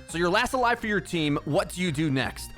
So you're last alive for your team. What do you do next?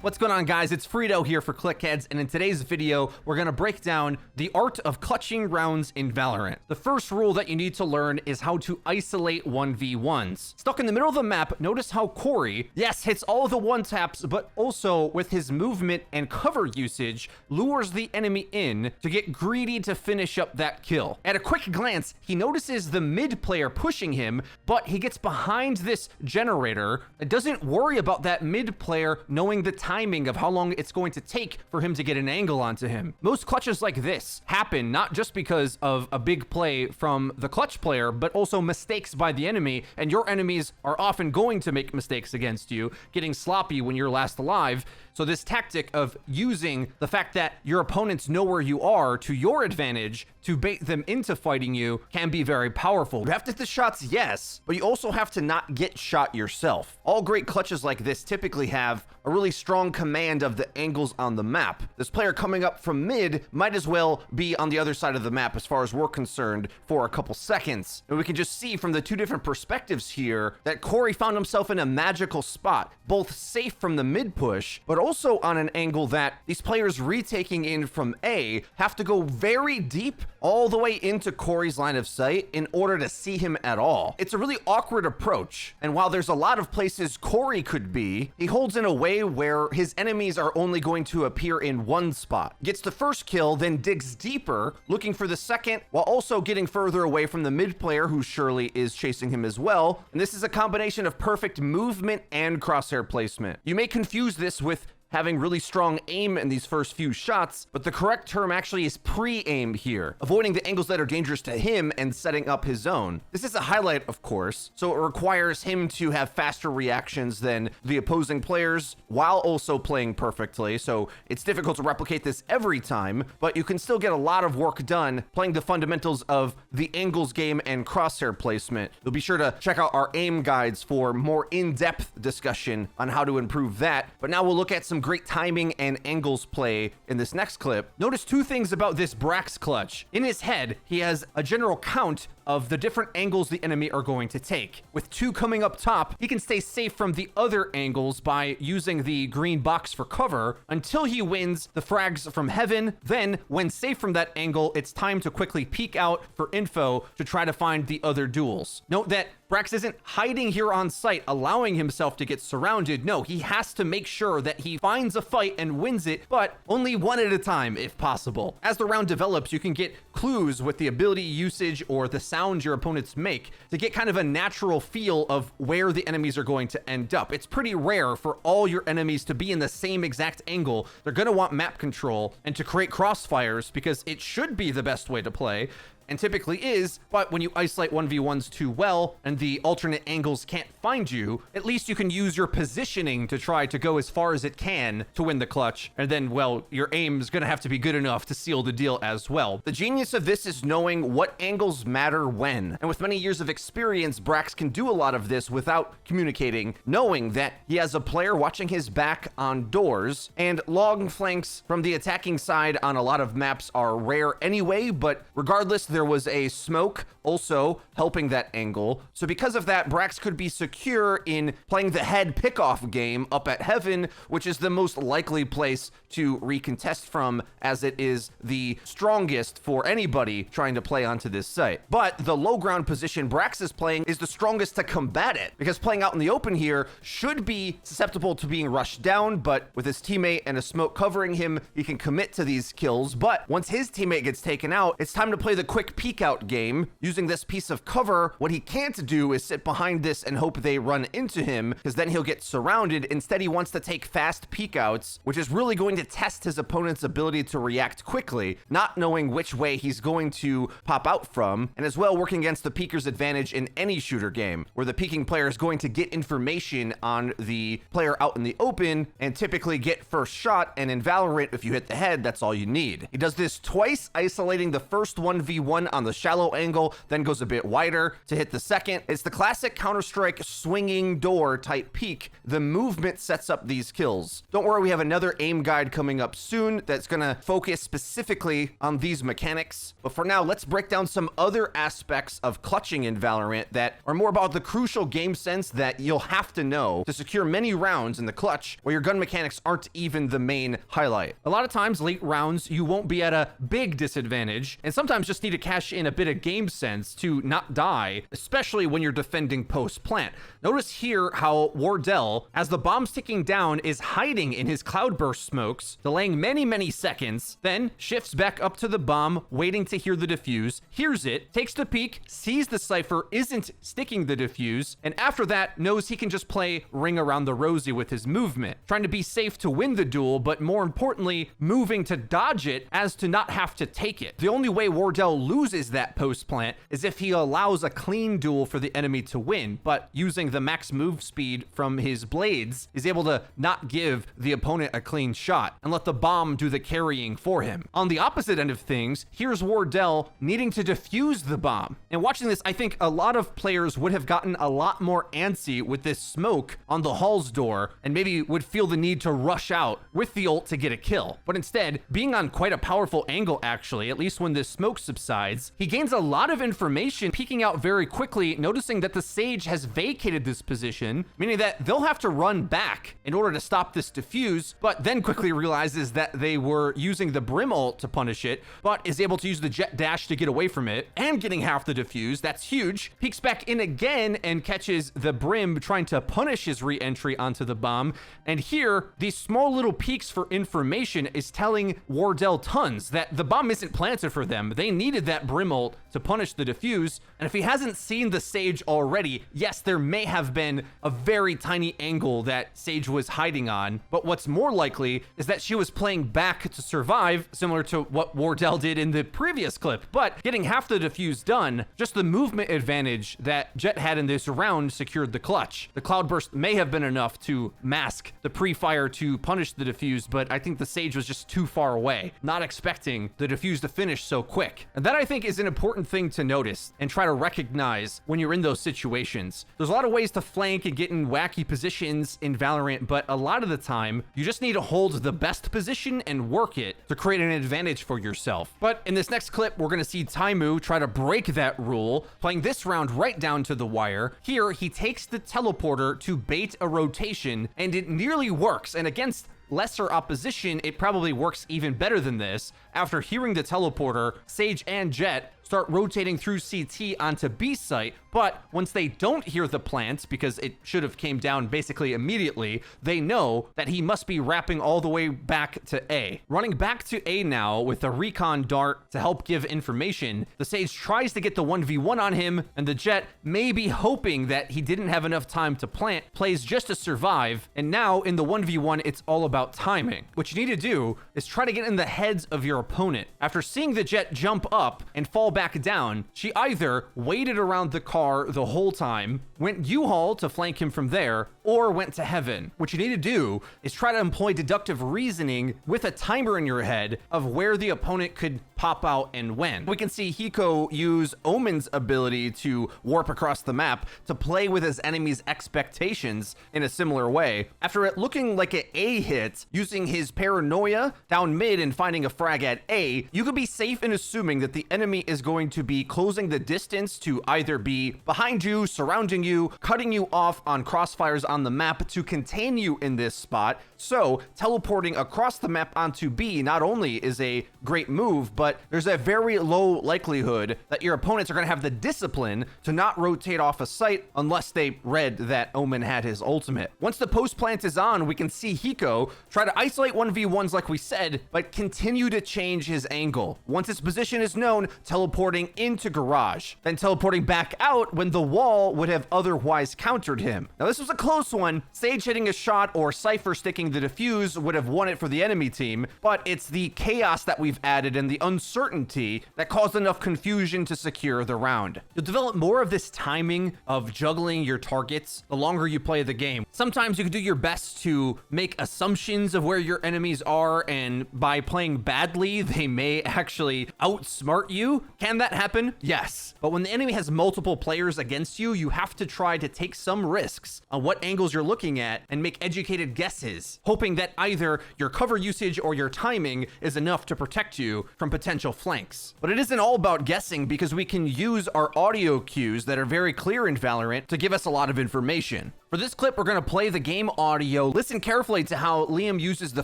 What's going on, guys? It's Frito here for Clickheads, and in today's video, we're going to break down the art of clutching rounds in Valorant. The first rule that you need to learn is how to isolate 1v1s. Stuck in the middle of the map, notice how Corey, yes, hits all of the one-taps, but also with his movement and cover usage, lures the enemy in to get greedy to finish up that kill. At a quick glance, he notices the mid player pushing him, but he gets behind this generator and doesn't worry about that mid player knowing the timing of how long it's going to take for him to get an angle onto him. Most clutches like this happen not just because of a big play from the clutch player, but also mistakes by the enemy, and your enemies are often going to make mistakes against you, getting sloppy when you're last alive. So this tactic of using the fact that your opponents know where you are to your advantage to bait them into fighting you can be very powerful. You have to hit the shots, yes, but you also have to not get shot yourself. All great clutches like this typically have a really strong command of the angles on the map. This player coming up from mid might as well be on the other side of the map as far as we're concerned for a couple seconds. And we can just see from the two different perspectives here that Corey found himself in a magical spot, both safe from the mid push, but also on an angle that these players retaking in from A have to go very deep all the way into Corey's line of sight in order to see him at all. It's a really awkward approach, and while there's a lot of places Corey could be, he holds in a way where his enemies are only going to appear in one spot. Gets the first kill, then digs deeper, looking for the second, while also getting further away from the mid player who surely is chasing him as well. And this is a combination of perfect movement and crosshair placement. You may confuse this with having really strong aim in these first few shots, but the correct term actually is pre-aim here, avoiding the angles that are dangerous to him and setting up his own. This is a highlight, of course, so it requires him to have faster reactions than the opposing players while also playing perfectly, so it's difficult to replicate this every time, but you can still get a lot of work done playing the fundamentals of the angles game and crosshair placement. You'll be sure to check out our aim guides for more in-depth discussion on how to improve that, but now we'll look at some great timing and angles play in this next clip. Notice two things about this Brax clutch. In his head, he has a general count of the different angles the enemy are going to take. With two coming up top, he can stay safe from the other angles by using the green box for cover until he wins the frags from heaven. Then, when safe from that angle, it's time to quickly peek out for info to try to find the other duels. Note that Brax isn't hiding here on site, allowing himself to get surrounded. No, he has to make sure that he finds a fight and wins it, but only one at a time if possible. As the round develops, you can get clues with the ability usage or the sounds your opponents make to get kind of a natural feel of where the enemies are going to end up. It's pretty rare for all your enemies to be in the same exact angle. They're going to want map control and to create crossfires because it should be the best way to play, and typically is, but when you isolate 1v1s too well and the alternate angles can't find you, at least you can use your positioning to try to go as far as it can to win the clutch, and then, well, your aim is going to have to be good enough to seal the deal as well. The genius of this is knowing what angles matter when, and with many years of experience, Brax can do a lot of this without communicating, knowing that he has a player watching his back on doors, and long flanks from the attacking side on a lot of maps are rare anyway, but regardless, there was a smoke also helping that angle. So because of that, Brax could be secure in playing the head pickoff game up at heaven, which is the most likely place to recontest from, as it is the strongest for anybody trying to play onto this site. But the low ground position Brax is playing is the strongest to combat it, because playing out in the open here should be susceptible to being rushed down, but with his teammate and a smoke covering him, he can commit to these kills. But once his teammate gets taken out, it's time to play the quick peek out game. Using this piece of cover, what he can't do is sit behind this and hope they run into him, because then he'll get surrounded. Instead, he wants to take fast peek outs, which is really going to test his opponent's ability to react quickly, not knowing which way he's going to pop out from, and as well working against the peeker's advantage in any shooter game, where the peeking player is going to get information on the player out in the open and typically get first shot, and in Valorant, if you hit the head, that's all you need. He does this twice, isolating the first 1v1 1v1 on the shallow angle, then goes a bit wider to hit the second. It's the classic Counter-Strike swinging door type peek. The movement sets up these kills. Don't worry, we have another aim guide coming up soon that's gonna focus specifically on these mechanics. But for now, let's break down some other aspects of clutching in Valorant that are more about the crucial game sense that you'll have to know to secure many rounds in the clutch where your gun mechanics aren't even the main highlight. A lot of times, late rounds, you won't be at a big disadvantage, and sometimes just need to cash in a bit of game sense to not die, especially when you're defending post-plant. Notice here how Wardell, as the bomb's ticking down, is hiding in his cloudburst smokes, delaying many seconds, then shifts back up to the bomb, waiting to hear the defuse, hears it, takes the peek, sees the Cypher isn't sticking the defuse, and after that knows he can just play Ring Around the Rosie with his movement, trying to be safe to win the duel, but more importantly, moving to dodge it as to not have to take it. The only way Wardell loses that post plant is if he allows a clean duel for the enemy to win, but using the max move speed from his blades is able to not give the opponent a clean shot and let the bomb do the carrying for him. On the opposite end of things, here's Wardell needing to defuse the bomb. And watching this, I think a lot of players would have gotten a lot more antsy with this smoke on the hall's door and maybe would feel the need to rush out with the ult to get a kill. But instead, being on quite a powerful angle actually, at least when this smoke subsides, he gains a lot of information, peeking out very quickly, noticing that the Sage has vacated this position, meaning that they'll have to run back in order to stop this defuse, but then quickly realizes that they were using the Brim ult to punish it, but is able to use the jet dash to get away from it, and getting half the defuse. That's huge. Peeks back in again and catches the Brim trying to punish his re-entry onto the bomb. And here, these small little peeks for information is telling Wardell tons that the bomb isn't planted for them. They needed that Brim ult to punish the defuse. And if he hasn't seen the Sage already, yes, there may have been a very tiny angle that Sage was hiding on, but what's more likely is that she was playing back to survive, similar to what Wardell did in the previous clip. But getting half the defuse done, just the movement advantage that Jet had in this round secured the clutch. The cloudburst may have been enough to mask the pre-fire to punish the defuse, but I think the Sage was just too far away, not expecting the defuse to finish so quick. And that, I think, is an important thing to notice and try to recognize when you're in those situations. There's a lot of ways to flank and get in wacky positions in Valorant, but a lot of the time, you just need to hold the best position and work it to create an advantage for yourself. But in this next clip, we're going to see Taimu try to break that rule, playing this round right down to the wire. Here, he takes the teleporter to bait a rotation, and it nearly works. And against lesser opposition, it probably works even better than this. After hearing the teleporter, Sage and Jet start rotating through CT onto B site, but once they don't hear the plant, because it should have came down basically immediately, they know that he must be wrapping all the way back to A. Running back to A now with a recon dart to help give information, the Sage tries to get the 1v1 on him, and the Jet, maybe hoping that he didn't have enough time to plant, plays just to survive, and now in the 1v1, it's all about timing. What you need to do is try to get in the heads of your opponent. After seeing the Jet jump up and fall back down, she either waited around the car the whole time, went U-Haul to flank him from there, or went to heaven. What you need to do is try to employ deductive reasoning with a timer in your head of where the opponent could pop out and when. We can see Hiko use Omen's ability to warp across the map to play with his enemy's expectations in a similar way. After it looking like an A hit, using his paranoia down mid and finding a frag at A, you could be safe in assuming that the enemy is going to be closing the distance to either be behind you, surrounding you, cutting you off on crossfires on the map to contain you in this spot. So teleporting across the map onto B not only is a great move, but there's a very low likelihood that your opponents are going to have the discipline to not rotate off a site unless they read that Omen had his ultimate. Once the post plant is on, we can see Hiko try to isolate 1v1s like we said, but continue to change his angle. Once his position is known, teleporting into garage, then teleporting back out when the wall would have otherwise countered him. Now this was a close one. Sage hitting a shot or Cypher sticking the defuse would have won it for the enemy team, but it's the chaos that we've added and the uncertainty that caused enough confusion to secure the round. You'll develop more of this timing of juggling your targets the longer you play the game. Sometimes you can do your best to make assumptions of where your enemies are, and by playing badly, they may actually outsmart you. Can that happen? Yes. But when the enemy has multiple players against you, you have to try to take some risks on what angles you're looking at and make educated guesses, hoping that either your cover usage or your timing is enough to protect you from potential flanks. But it isn't all about guessing, because we can use our audio cues that are very clear in Valorant to give us a lot of information. For this clip, we're going to play the game audio. Listen carefully to how Liam uses the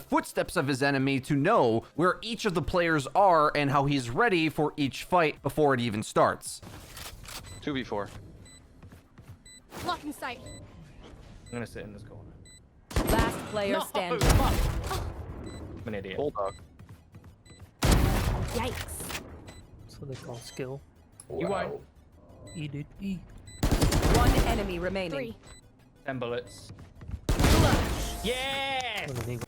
footsteps of his enemy to know where each of the players are and how he's ready for each fight before it even starts. 2v4. Blocking sight. I'm gonna sit in this corner. Last player standing. I'm an idiot. Bulldog. Yikes. So they call skill. You won't. Eat it. Eat. One enemy remaining. 3. 10 bullets. Yes!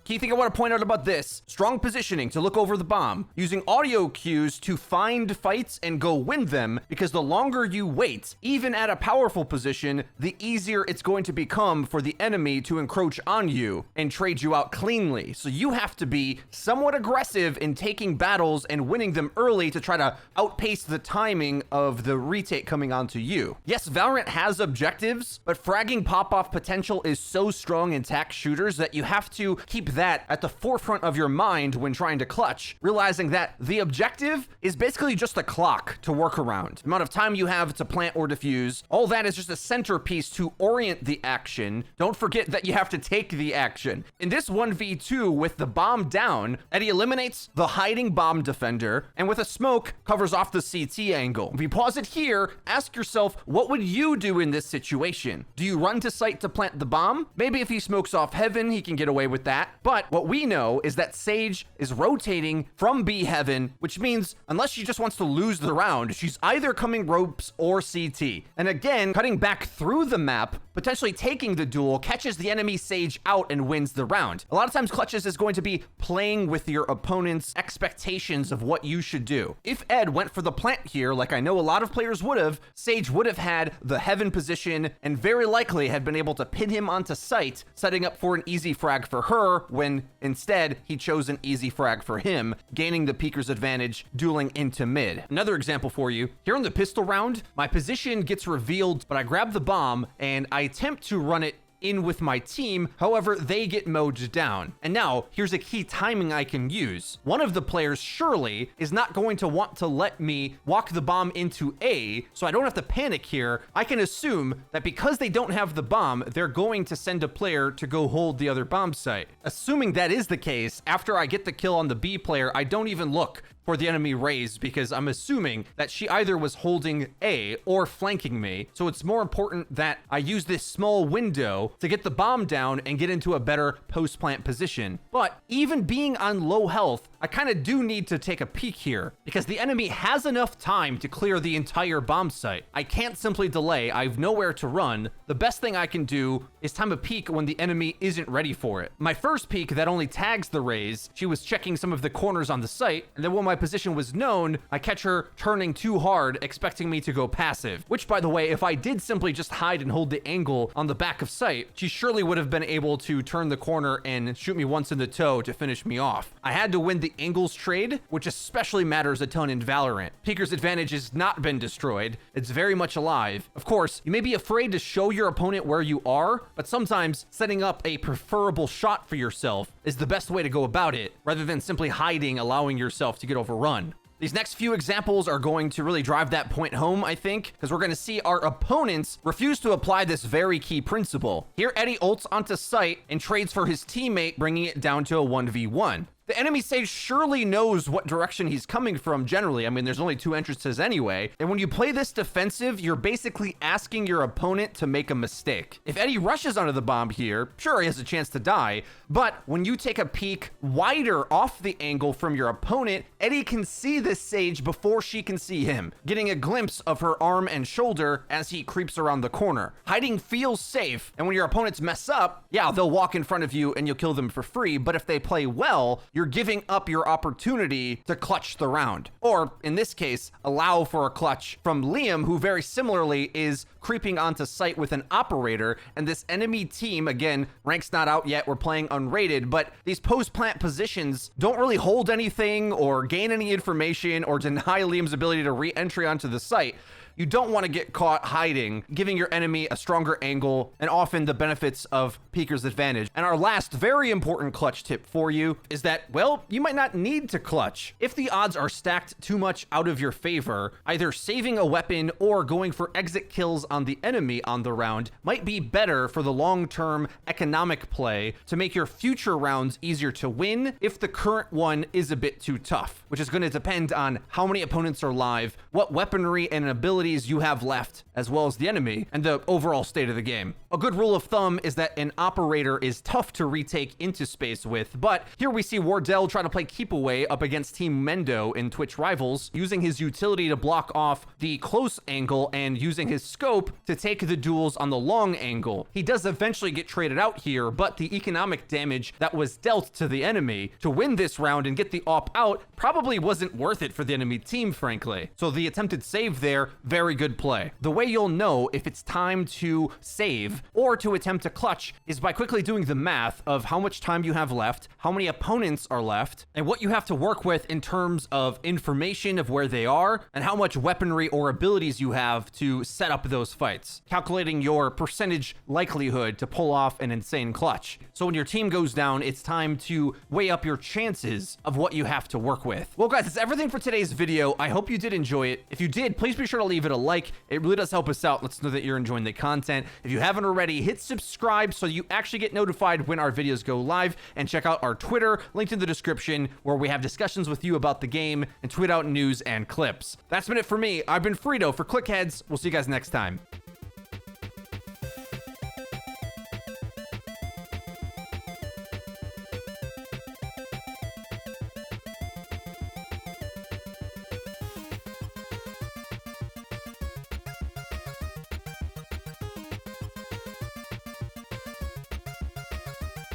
Key thing I want to point out about this: strong positioning to look over the bomb, using audio cues to find fights and go win them, because the longer you wait, even at a powerful position, the easier it's going to become for the enemy to encroach on you and trade you out cleanly. So you have to be somewhat aggressive in taking battles and winning them early to try to outpace the timing of the retake coming onto you. Yes, Valorant has objectives, but fragging pop-off potential is so strong in TAC shooters that you have to keep that at the forefront of your mind when trying to clutch, realizing that the objective is basically just a clock to work around. The amount of time you have to plant or defuse, all that is just a centerpiece to orient the action. Don't forget that you have to take the action. In this 1v2 with the bomb down, Eddie eliminates the hiding bomb defender, and with a smoke covers off the CT angle. If you pause it here, ask yourself, what would you do in this situation? Do you run to site to plant the bomb? Maybe if he smokes off heaven, he can get away with that. But what we know is that Sage is rotating from B heaven, which means unless she just wants to lose the round, she's either coming ropes or CT. And again, cutting back through the map, potentially taking the duel, catches the enemy Sage out and wins the round. A lot of times Clutches is going to be playing with your opponent's expectations of what you should do. If Ed went for the plant here, like I know a lot of players would have, Sage would have had the heaven position and very likely had been able to pin him onto site, setting up for an easy frag for her, when instead he chose an easy frag for him, gaining the peeker's advantage, dueling into mid. Another example for you, here in the pistol round, my position gets revealed, but I grab the bomb and I attempt to run it in with my team. However, they get mowed down. And now here's a key timing I can use. One of the players surely is not going to want to let me walk the bomb into A, so I don't have to panic here. I can assume that because they don't have the bomb, they're going to send a player to go hold the other bomb site. Assuming that is the case, after I get the kill on the B player, I don't even look for the enemy raise, because I'm assuming that she either was holding A or flanking me. So it's more important that I use this small window to get the bomb down and get into a better post-plant position. But even being on low health, I kind of do need to take a peek here, because the enemy has enough time to clear the entire bomb site. I can't simply delay. I've nowhere to run. The best thing I can do is time a peek when the enemy isn't ready for it. My first peek that only tags the raise, she was checking some of the corners on the site, and then when my position was known, I catch her turning too hard, expecting me to go passive. Which, by the way, if I did simply just hide and hold the angle on the back of sight, she surely would have been able to turn the corner and shoot me once in the toe to finish me off. I had to win the angles trade, which especially matters a ton in Valorant. Peeker's advantage has not been destroyed. It's very much alive. Of course, you may be afraid to show your opponent where you are, but sometimes setting up a preferable shot for yourself is the best way to go about it, rather than simply hiding, allowing yourself to get overrun. These next few examples are going to really drive that point home, I think, because we're going to see our opponents refuse to apply this very key principle. Here, Eddie ults onto site and trades for his teammate, bringing it down to a 1v1. The enemy Sage surely knows what direction he's coming from generally. I mean, there's only two entrances anyway. And when you play this defensive, you're basically asking your opponent to make a mistake. If Eddie rushes onto the bomb here, sure, he has a chance to die. But when you take a peek wider off the angle from your opponent, Eddie can see this Sage before she can see him, getting a glimpse of her arm and shoulder as he creeps around the corner. Hiding feels safe, and when your opponents mess up, yeah, they'll walk in front of you and you'll kill them for free. But if they play well, you're giving up your opportunity to clutch the round. Or, in this case, allow for a clutch from Liam, who very similarly is creeping onto site with an operator, and this enemy team, again, rank's not out yet, we're playing unrated, but these post-plant positions don't really hold anything or gain any information or deny Liam's ability to re-entry onto the site. You don't want to get caught hiding, giving your enemy a stronger angle, and often the benefits of Peeker's advantage. And our last very important clutch tip for you is that, well, you might not need to clutch. If the odds are stacked too much out of your favor, either saving a weapon or going for exit kills on the enemy on the round might be better for the long-term economic play to make your future rounds easier to win if the current one is a bit too tough, which is going to depend on how many opponents are live, what weaponry and abilities you have left, as well as the enemy, and the overall state of the game. A good rule of thumb is that an operator is tough to retake into space with, but here we see Wardell try to play keep away up against Team Mendo in Twitch Rivals, using his utility to block off the close angle and using his scope to take the duels on the long angle. He does eventually get traded out here, but the economic damage that was dealt to the enemy to win this round and get the op out probably wasn't worth it for the enemy team, frankly. So the attempted save there, very good play. The way you'll know if it's time to save or to attempt to clutch is by quickly doing the math of how much time you have left, how many opponents are left, and what you have to work with in terms of information of where they are and how much weaponry or abilities you have to set up those fights, calculating your percentage likelihood to pull off an insane clutch. So when your team goes down, it's time to weigh up your chances of what you have to work with. Well, guys, that's everything for today's video. I hope you did enjoy it. If you did, please be sure to leave it a like. It really does help us out. Let us know that you're enjoying the content. If you haven't already, hit subscribe so you actually get notified when our videos go live, and check out our Twitter, linked in the description, where we have discussions with you about the game and tweet out news and clips. That's been it for me. I've been Frito for ClickHeads. We'll see you guys next time.